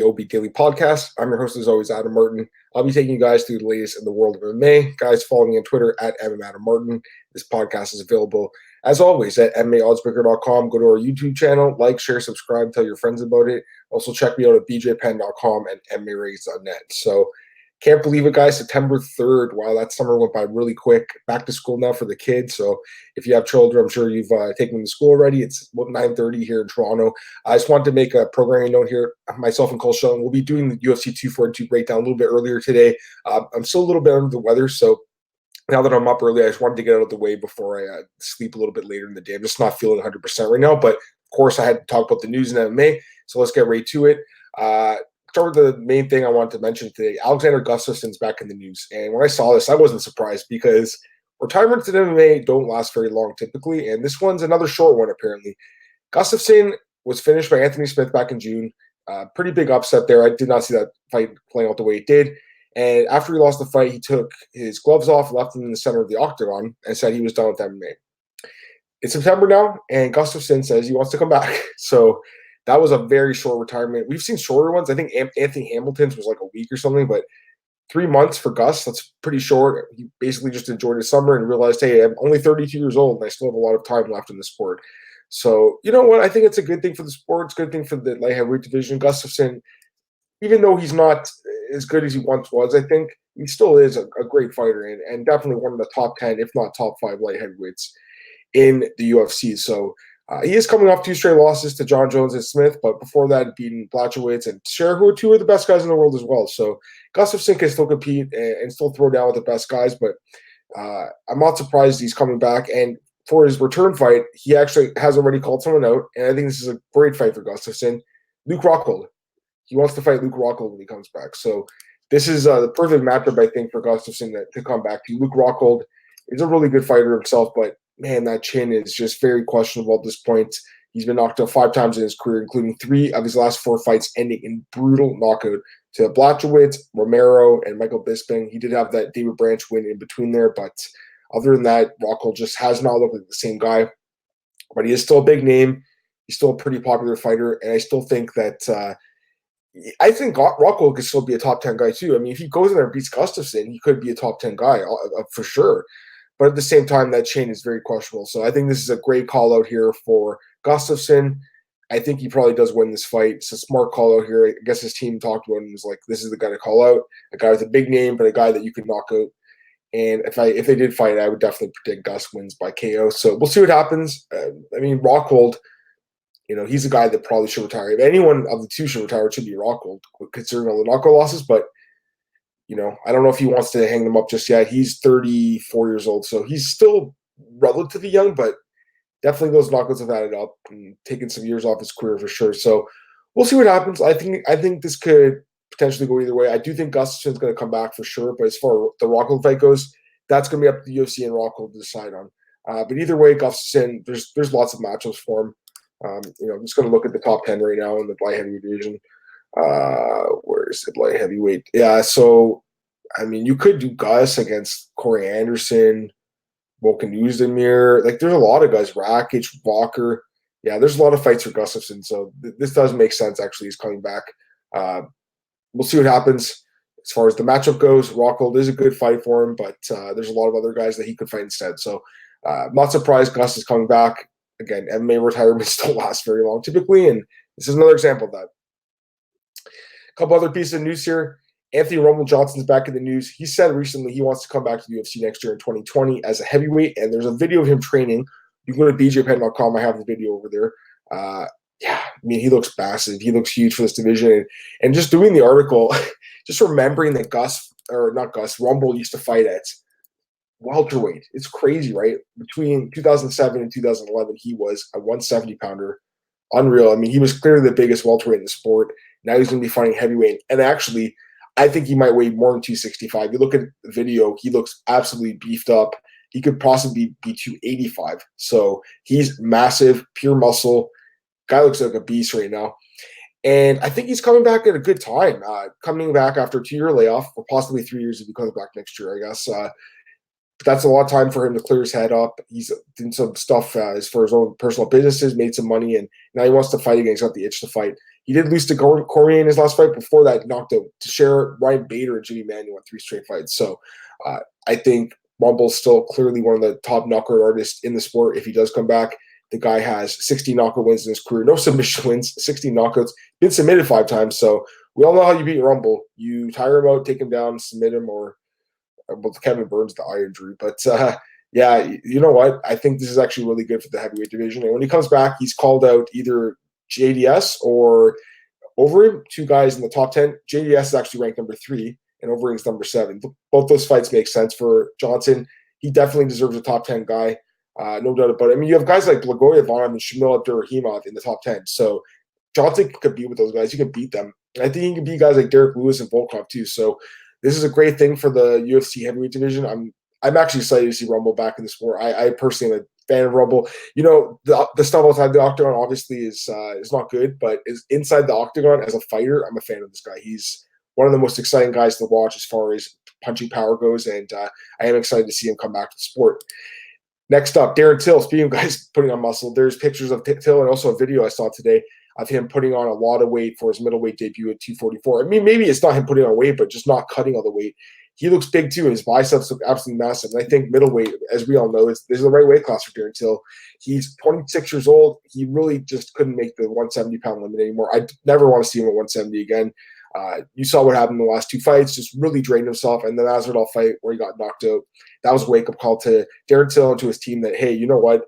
MMAOB Daily podcast. I'm your host, as always, Adam Martin. I'll be taking you guys through the latest in the world of MMA. Guys, follow me on Twitter at MMAdamMartin. This podcast is available, as always, at MMAOddsbreaker.com. Go to our YouTube channel, like, share, subscribe, tell your friends about it. Also, check me out at bjpenn.com and MMARates.net. So, can't believe it, guys. September 3rd. Wow, that summer went by really quick. Back to school now for the kids. So if you have children, I'm sure you've taken them to school already. It's about 9:30 here in Toronto. I just wanted to make a programming note here. Myself and Cole Sheldon will be doing the UFC 242 breakdown a little bit earlier today. I'm still a little bit under the weather, so now that I'm up early, I just wanted to get out of the way before I sleep a little bit later in the day. I'm just not feeling 100% right now, but of course I had to talk about the news in MMA, so let's get right to it. Start with the main thing I wanted to mention today. Alexander Gustafsson's back in the news. And when I saw this, I wasn't surprised because retirements in MMA don't last very long typically. And this one's another short one, apparently. Gustafsson was finished by Anthony Smith back in June. Pretty big upset there. I did not see that fight playing out the way it did. And after he lost the fight, he took his gloves off, left them in the center of the octagon, and said he was done with MMA. It's September now, and Gustafsson says he wants to come back. So that was a very short retirement. We've seen shorter ones. I think Anthony Hamilton's was like a week or something, but 3 months for Gus, that's pretty short. He basically just enjoyed his summer and realized, hey, I'm only 32 years old and I still have a lot of time left in the sport. So, you know what? I think it's a good thing for the sport. It's a good thing for the light heavyweight division. Gustafsson, even though he's not as good as he once was, I think he still is a great fighter and definitely one of the top 10, if not top 5 light heavyweights in the UFC. So, he is coming off 2 straight losses to John Jones and Smith, but before that, beating Blachowicz and Scher, who are 2 of the best guys in the world as well. So Gustafsson can still compete and still throw down with the best guys, but I'm not surprised he's coming back. And for his return fight, he actually has already called someone out, and I think this is a great fight for Gustafsson. Luke Rockhold. He wants to fight Luke Rockhold when he comes back. So this is the perfect matchup, I think, for Gustafsson to come back to. Luke Rockhold is a really good fighter himself, but man, that chin is just very questionable at this point. He's been knocked out 5 times in his career, including 3 of his last 4 fights ending in brutal knockout to Blachowicz, Romero, and Michael Bisping. He did have that David Branch win in between there, but other than that, Rockhold just has not looked like the same guy. But he is still a big name. He's still a pretty popular fighter, and I still think that I think Rockhold could still be a top 10 guy too. I mean, if he goes in there and beats Gustafsson, he could be a top 10 guy for sure. But at the same time, that chain is very questionable. So I think this is a great call out here for Gustafsson. I think he probably does win this fight. It's a smart call out here. I guess his team talked about him and was like, this is the guy to call out, a guy with a big name, but a guy that you can knock out. And if they did fight, I would definitely predict Gus wins by KO. So we'll see what happens. I mean, Rockhold, you know, he's a guy that probably should retire. If anyone of the 2 should retire, it should be Rockhold, considering all the knockout losses. But you know, I don't know if he wants to hang them up just yet. He's 34 years old, so he's still relatively young, but definitely those knockouts have added up and taken some years off his career for sure. So we'll see what happens. I think this could potentially go either way. I do think Gustafsson's going to come back for sure, but as far as the Rockhold fight goes, that's going to be up to the UFC and Rockhold to decide on. But either way, Gustafsson, there's lots of matchups for him. You know, I'm just going to look at the top 10 right now in the light heavyweight division. Where is it? Light heavyweight. Yeah, so I mean, you could do Gus against Corey Anderson, Volkan Oezdemir. Like, there's a lot of guys. Rakic, Walker. Yeah, there's a lot of fights for Gustafsson. So this does make sense. Actually, he's coming back. We'll see what happens as far as the matchup goes. Rockhold is a good fight for him, but there's a lot of other guys that he could fight instead. So I'm not surprised Gus is coming back. Again, MMA retirements don't last very long typically, and this is another example of that. A couple other pieces of news here. Anthony Rumble Johnson's back in the news. He said recently he wants to come back to the UFC next year in 2020 as a heavyweight, and there's a video of him training. You can go to bjpenn.com. I have the video over there. Yeah, I mean, he looks massive. He looks huge for this division. And just doing the article, just remembering that Rumble used to fight at welterweight. It's crazy, right? Between 2007 and 2011, he was a 170-pounder. Unreal. I mean, he was clearly the biggest welterweight in the sport. Now he's going to be fighting heavyweight. And actually, I think he might weigh more than 265. You look at the video, he looks absolutely beefed up. He could possibly be 285. So he's massive, pure muscle. Guy looks like a beast right now. And I think he's coming back at a good time. Coming back after a 2-year layoff, or possibly 3 years if he comes back next year, I guess. That's a lot of time for him to clear his head up. He's doing some stuff as for his own personal businesses, made some money, and now he wants to fight again. He's got the itch to fight. He did lose to Cormier in his last fight. Before that, knocked out Teixeira, Ryan Bader, and Jimmy Manuel in 3 straight fights. So I think Rumble's still clearly one of the top knockout artists in the sport if he does come back. The guy has 60 knockout wins in his career, no submission wins, 60 knockouts, been submitted 5 times. So we all know how you beat Rumble. You tire him out, take him down, submit him, or with Kevin Burns, the eye injury. But yeah, you know what? I think this is actually really good for the heavyweight division. And when he comes back, he's called out either JDS or Overeem, 2 guys in the top 10. JDS is actually ranked number 3, and Overeem's number 7. Both those fights make sense for Johnson. He definitely deserves a top 10 guy. No doubt about it. I mean, you have guys like Blagojevic and Shamil Abdurrahimov in the top 10. So Johnson could compete with those guys. He can beat them. And I think he can beat guys like Derek Lewis and Volkov too. So this is a great thing for the UFC heavyweight division. I'm actually excited to see Rumble back in the sport. I personally am a fan of Rumble. You know, the stuff outside the octagon obviously is not good, but is inside the octagon as a fighter, I'm a fan of this guy. He's one of the most exciting guys to watch as far as punching power goes, and I am excited to see him come back to the sport. Next up, Darren Till. Speaking of guys putting on muscle, there's pictures of Till and also a video I saw today of him putting on a lot of weight for his middleweight debut at 244. I mean, maybe it's not him putting on weight, but just not cutting all the weight. He looks big too, and his biceps look absolutely massive. And I think middleweight, as we all know, this is the right weight class for Darren Till. He's 26 years old. He really just couldn't make the 170-pound limit anymore. I never want to see him at 170 again. You saw what happened in the last 2 fights, just really drained himself. And the Masvidal fight where he got knocked out, that was a wake-up call to Darren Till and to his team that, hey, you know what?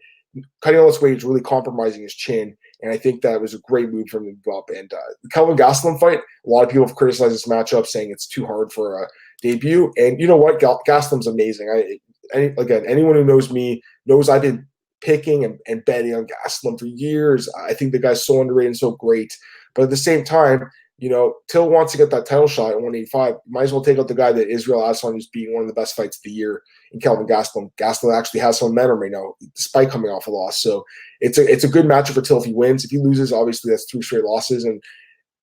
Cutting all this weight is really compromising his chin. And I think that was a great move from him to go up. And the Kelvin Gastelum fight, a lot of people have criticized this matchup, saying it's too hard for a debut. And you know what? Gastelum's amazing. Again, anyone who knows me knows I've been picking and betting on Gastelum for years. I think the guy's so underrated and so great. But at the same time, you know, Till wants to get that title shot at 185. Might as well take out the guy that Israel Adesanya is beating one of the best fights of the year in Kelvin Gastelum. Gastelum actually has some momentum right now, despite coming off a loss. So it's a good matchup for Till if he wins. If he loses, obviously that's 3 straight losses. And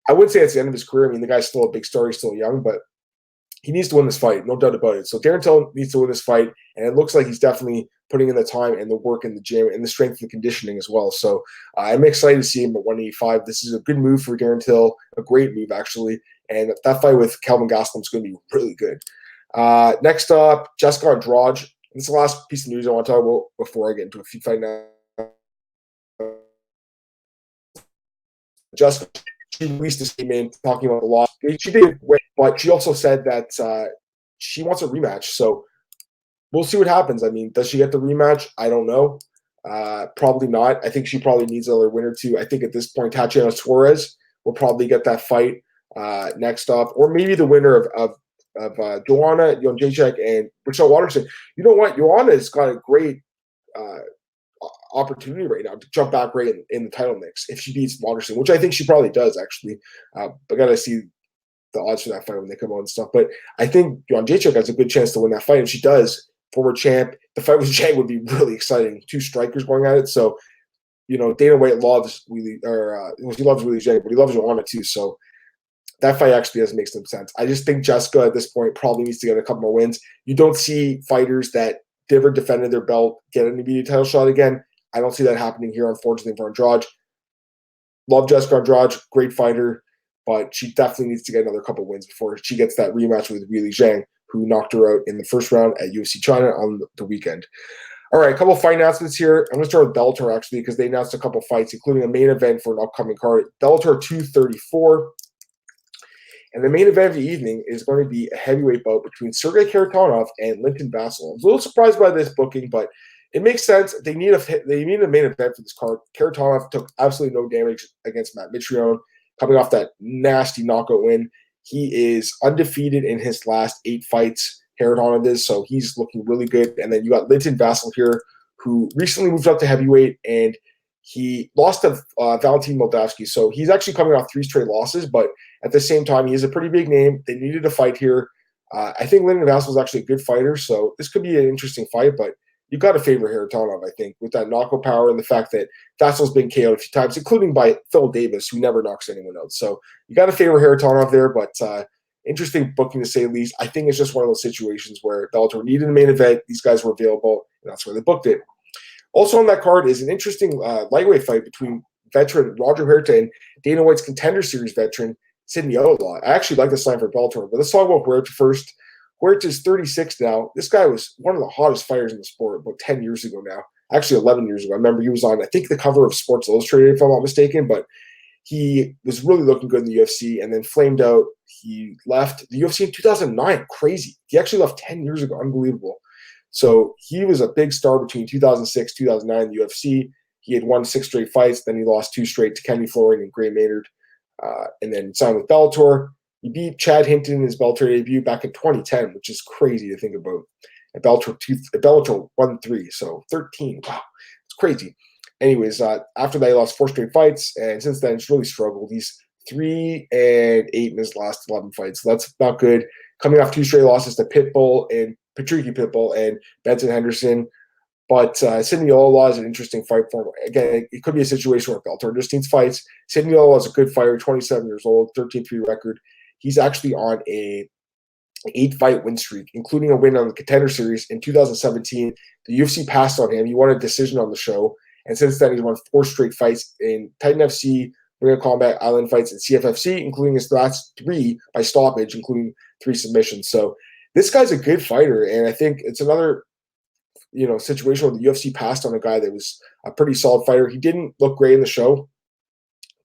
I wouldn't say it's the end of his career. I mean, the guy's still a big star. He's still young, but he needs to win this fight, no doubt about it. So Darren Till needs to win this fight, and it looks like he's definitely putting in the time and the work in the gym and the strength and conditioning as well. So I'm excited to see him at 185. This is a good move for Darren Till, a great move actually, and that fight with Kelvin Gastelum is going to be really good. Next up, Jessica Andrade. This is the last piece of news I want to talk about before I get into a few fight now. Jessica, she released a statement talking about the loss. She did, but she also said that she wants a rematch. So we'll see what happens. I mean, does she get the rematch? I don't know. Probably not. I think she probably needs another win or two. I think at this point, Tatiana Suarez will probably get that fight next up, or maybe the winner of Joanna Jędrzejczyk and Michelle Waterson. You know what? Joanna has got a great opportunity right now to jump back right in the title mix if she beats Waterson, which I think she probably does actually. But gotta see the odds for that fight when they come out and stuff. But I think Jędrzejczyk has a good chance to win that fight. If she does, former champ, the fight with Zhang would be really exciting. 2 strikers going at it. So, you know, Dana White loves Weili, he loves Weili Zhang, but he loves Joanna too. So that fight actually doesn't make some sense. I just think Jessica at this point probably needs to get a couple more wins. You don't see fighters that never defended their belt get an immediate title shot again. I don't see that happening here, unfortunately, for Andrade. Love Jessica Andrade, great fighter, but she definitely needs to get another couple wins before she gets that rematch with Weili Zhang, who knocked her out in the first round at UFC China on the weekend. All right, a couple of fight announcements here. I'm going to start with Bellator, actually, because they announced a couple of fights, including a main event for an upcoming card. Bellator 234. And the main event of the evening is going to be a heavyweight bout between Sergei Kharitonov and Linton Vassell. I was a little surprised by this booking, but it makes sense. They need a main event for this card. Kharitonov took absolutely no damage against Matt Mitrione, coming off that nasty knockout win. He is undefeated in his last 8 fights. Kharitonov is, so he's looking really good. And then you got Linton Vassell here, who recently moved up to heavyweight, and he lost to Valentin Moldavsky. So he's actually coming off 3 straight losses, but at the same time, he is a pretty big name. They needed a fight here. I think Linton Vassell is actually a good fighter, so this could be an interesting fight, but you got to favor Kharitonov, I think, with that knockout power and the fact that Vassell's been KO'd a few times, including by Phil Davis, who never knocks anyone out. So you got to favor Kharitonov there, but interesting booking to say the least. I think it's just one of those situations where Bellator needed a main event. These guys were available, and that's where they booked it. Also on that card is an interesting lightweight fight between veteran Roger Huerta and Dana White's Contender Series veteran Sidney Outlaw. I actually like this line for Bellator, but let's talk about Huerta first. Huerta's 36 now. This guy was one of the hottest fighters in the sport about 10 years ago now. Actually, 11 years ago. I remember he was on, I think, the cover of Sports Illustrated, if I'm not mistaken, but he was really looking good in the UFC and then flamed out. He left the UFC in 2009. Crazy. He actually left 10 years ago. Unbelievable. So he was a big star between 2006, 2009 in the UFC. He had won 6 straight fights. Then he lost 2 straight to Kenny Florian and Gray Maynard. And then signed with Bellator. He beat Chad Hinton in his Bellator debut back in 2010, which is crazy to think about. At Bellator won 3, so 13. Wow, it's crazy. Anyways, after that, he lost 4 straight fights, and since then, he's really struggled. He's 3-8 in his last 11 fights. So that's not good. Coming off 2 straight losses to Patricky Pitbull and Benson Henderson. But Sidney Outlaw is an interesting fight for him. Again, it could be a situation where Bellator just needs fights. Sidney Outlaw is a good fighter, 27 years old, 13-3 record. He's actually on a 8-fight win streak, including a win on the Contender Series in 2017. The UFC passed on him. He won a decision on the show. And since then, he's won 4 straight fights in Titan FC, Ring of Combat, Island Fights, and CFFC, including his last 3 by stoppage, including 3 submissions. So this guy's a good fighter, and I think it's another situation where the UFC passed on a guy that was a pretty solid fighter. He didn't look great in the show,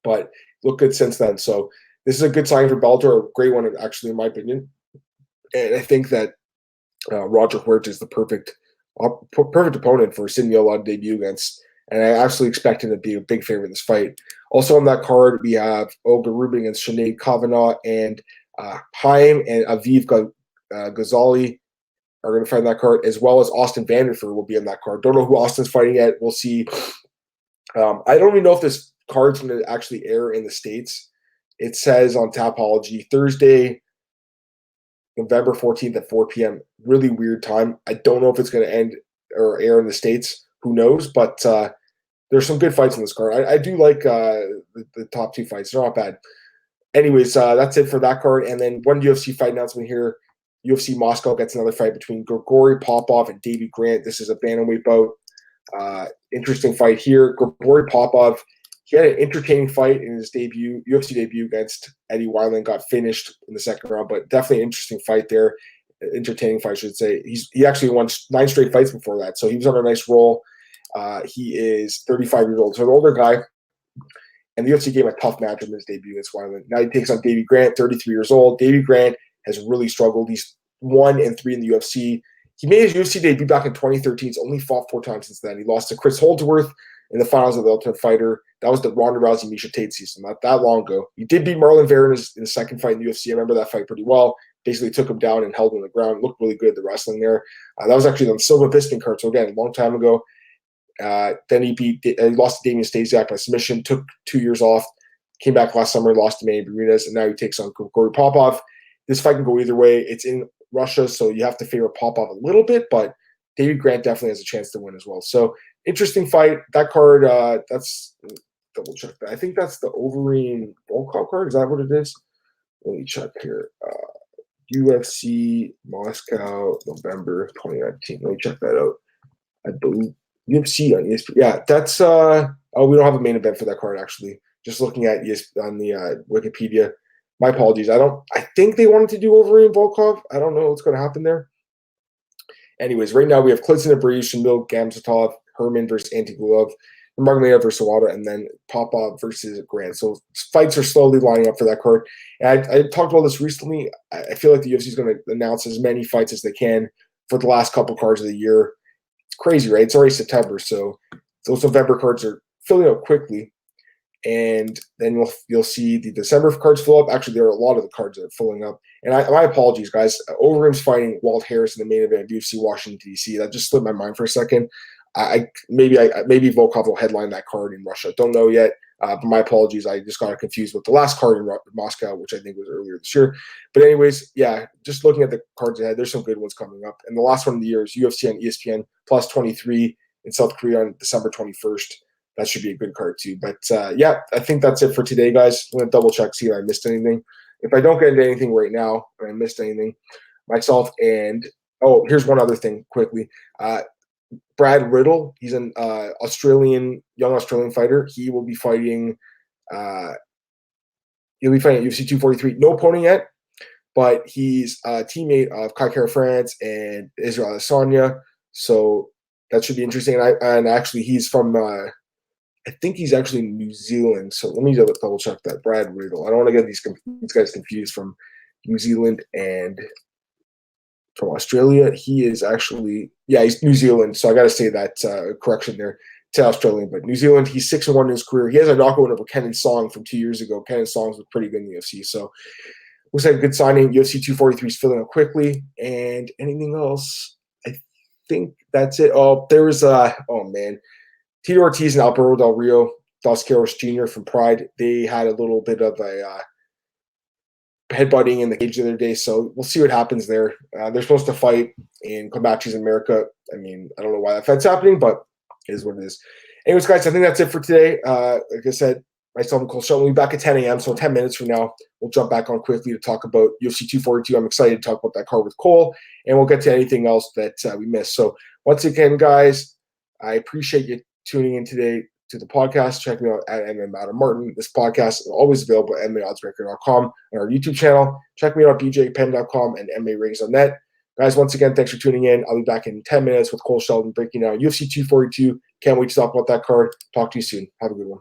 but looked good since then. So this is a good sign for Bellator, a great one, actually, in my opinion. And I think that Roger Huerta is the perfect opponent for Sidney Outlaw to debut against. And I absolutely expect him to be a big favorite in this fight. Also on that card, we have Olga Rubin against Sinead Kavanagh, and Haim and Aviv Ghazali are going to fight in that card, as well as Austin Vanderford will be in that card. Don't know who Austin's fighting yet. We'll see. I don't even know if this card's going to actually air in the States. It says on Tapology, Thursday, November 14th at 4 p.m. Really weird time. I don't know if it's going to end or air in the States. Who knows? But there's some good fights in this card. I do like the top 2 fights. They're not bad. Anyways, that's it for that card. And then one UFC fight announcement here. UFC Moscow gets another fight between Grigory Popov and Davey Grant. This is a bantamweight bout. Interesting fight here. Grigory Popov, he had an entertaining fight in his UFC debut against Eddie Wineland. Got finished in the second round, but definitely an interesting fight there. Entertaining fight, I should say. He actually won 9 straight fights before that, so he was on a nice roll. He is 35 years old, so an older guy. And the UFC gave him a tough match in his debut against Wineland. Now he takes on Davey Grant, 33 years old. Davey Grant has really struggled. He's 1-3 in the UFC. He made his UFC debut back in 2013. He's only fought 4 times since then. He lost to Chris Holdsworth in the finals of the Ultimate Fighter. That was the Ronda Rousey Miesha Tate season, not that long ago. He did beat Marlon Vera in his second fight in the UFC. I remember that fight pretty well. Basically took him down and held him on the ground. Looked really good at the wrestling there. That was actually on the Silva Bisping card. So again, a long time ago. Then he lost to Damian Stasiak by submission. Took 2 years off. Came back last summer, lost to Manny Bermudez, and now he takes on Grigory Popov. This fight can go either way. It's in Russia, so you have to favor Popov a little bit, but Davey Grant definitely has a chance to win as well. So interesting fight. That card, that's double check that. I think that's the Overeem Volkov card. Is that what it is? Let me check here. UFC Moscow, November 2019. Let me check that out. I believe UFC on ESPN. Yeah, that's we don't have a main event for that card actually. Just looking at on the Wikipedia. My apologies. I think they wanted to do Overeem Volkov. I don't know what's going to happen there. Anyways, right now we have Klidson and Breeze, Shamil Gamzatov, Herman versus Antigulov, Magomedov versus Sawada, and then Popov versus Grant. So fights are slowly lining up for that card. And I talked about this recently. I feel like the UFC is going to announce as many fights as they can for the last couple cards of the year. It's crazy, right? It's already September, so those November cards are filling up quickly. And then you'll see the December cards fill up. Actually, there are a lot of the cards that are filling up. And my apologies, guys. Overeem's fighting Walt Harris in the main event of UFC Washington, D.C. That just slipped my mind for a second. Maybe Volkov will headline that card in Russia. Don't know yet. But my apologies. I just got confused with the last card in Moscow, which I think was earlier this year. But anyways, yeah, just looking at the cards ahead, there's some good ones coming up. And the last one of the year is UFC on ESPN plus 23 in South Korea on December 21st. That should be a good card too. But yeah, I think that's it for today, guys. I'm going to double check, see if I missed anything. If I don't get into anything right now, or I missed anything, myself and – oh, here's one other thing quickly. Brad Riddle. He's an young Australian fighter. He will be fighting. He'll be fighting at UFC 243. No opponent yet, but he's a teammate of Kai Kara France and Israel Adesanya. So that should be interesting. And actually, he's from. I think he's actually in New Zealand. So let me double check that. Brad Riddle. I don't want to get these guys confused from New Zealand and from Australia. He is actually, he's New Zealand. So I got to say that correction there to Australian, but New Zealand. He's 6-1 in his career. He has a knockout win over Kenan Song from 2 years ago. Kenan Song's was pretty good in the UFC. So looks like a good signing. UFC 243 is filling up quickly. And anything else? I think that's it. Oh, there was Tito Ortiz and Alberto Del Rio, Dos Caros Jr. from Pride. They had a little bit of a headbutting in the cage the other day, so we'll see what happens there. They're supposed to fight in Comanches in America. I mean, I don't know why that fight's happening, but it is what it is. Anyways, guys, I think that's it for today. Like I said, myself and Cole Shelton will be back at 10 a.m., so 10 minutes from now, we'll jump back on quickly to talk about UFC 242. I'm excited to talk about that card with Cole, and we'll get to anything else that we missed. So once again, guys, I appreciate you tuning in today to the podcast. Check me out at MMAOB. This podcast is always available at MMAOddsbreaker.com and our YouTube channel. Check me out at bjpenn.com and MMARings.net. Guys, once again, thanks for tuning in. I'll be back in 10 minutes with Cole Shelton breaking down UFC 242. Can't wait to talk about that card. Talk to you soon. Have a good one.